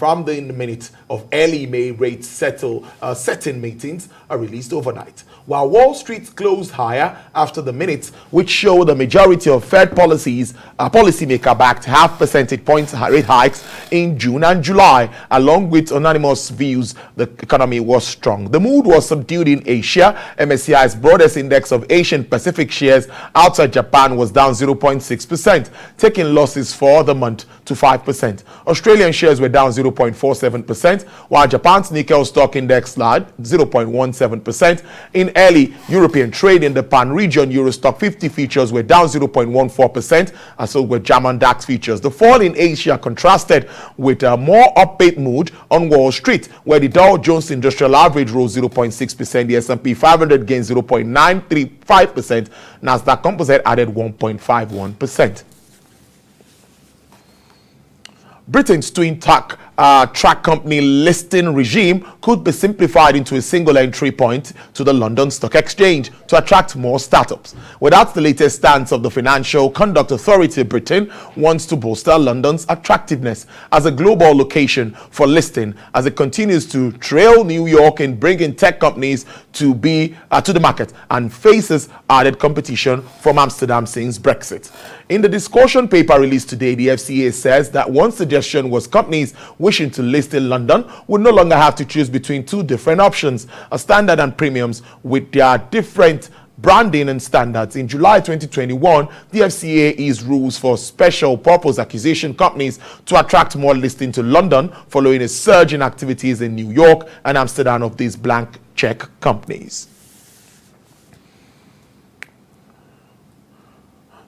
from the minutes of early May rate setting meetings are released overnight, while Wall Street closed higher after the minutes, which show the majority of Fed policymaker backed half percentage points rate hikes in June and July. Along with unanimous views, the economy was strong. The mood was subdued in Asia. MSCI's broadest index of Asian Pacific shares outside Japan was down 0.6%, taking losses for the month to 5%. Australian shares were down 0.47%, while Japan's Nikkei stock index slid 0.17%. In early European trade in the pan-region, Euro stock 50 futures were down 0.14%, and so were German DAX futures. The fall in Asia contrasted with a more upbeat mood on Wall Street, where the Dow Jones Industrial Average rose 0.6%, the S&P 500 gained 0.935%, Nasdaq Composite added 1.51%. Britain's twin track company listing regime could be simplified into a single entry point to the London Stock Exchange to attract more startups. Well, that's the latest stance of the Financial Conduct Authority. Britain wants to bolster London's attractiveness as a global location for listing as it continues to trail New York in bringing tech companies to the market and faces added competition from Amsterdam since Brexit. In the discussion paper released today, the FCA says that one suggestion was companies wishing to list in London would no longer have to choose between two different options, a standard and premiums, with their different branding and standards. In July 2021, the FCA eased rules for special purpose acquisition companies to attract more listing to London following a surge in activities in New York and Amsterdam of these blank check companies.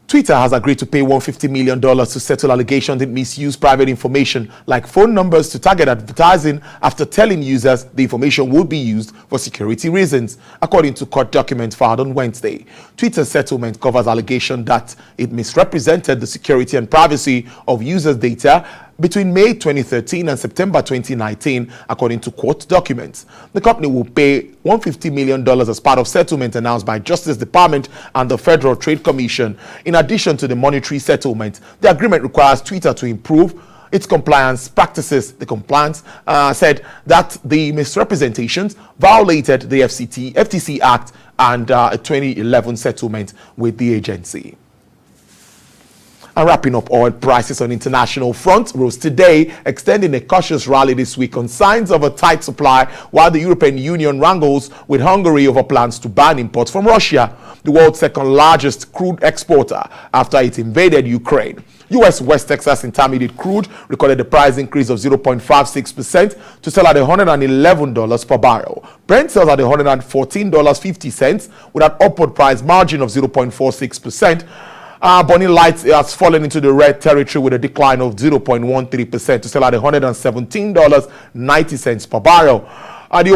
Twitter has agreed to pay $150 million to settle allegations it misused private information like phone numbers to target advertising after telling users the information would be used for security reasons, according to court documents filed on Wednesday. Twitter's settlement covers allegations that it misrepresented the security and privacy of users' data between May 2013 and September 2019, according to court documents. The company will pay $150 million as part of settlement announced by Justice Department and the Federal Trade Commission. In addition to the monetary settlement, the agreement requires Twitter to improve its compliance practices. The compliance said that the misrepresentations violated the FTC Act and a 2011 settlement with the agency. And wrapping up, oil prices on international front rose today, extending a cautious rally this week on signs of a tight supply, while the European Union wrangles with Hungary over plans to ban imports from Russia, the world's second largest crude exporter after it invaded Ukraine. U.S. West Texas Intermediate crude recorded a price increase of 0.56% to sell at $111 per barrel. Brent sells at $114.50 with an upward price margin of 0.46%. Bonnie Light has fallen into the red territory with a decline of 0.13% to sell at $117.90 per barrel. The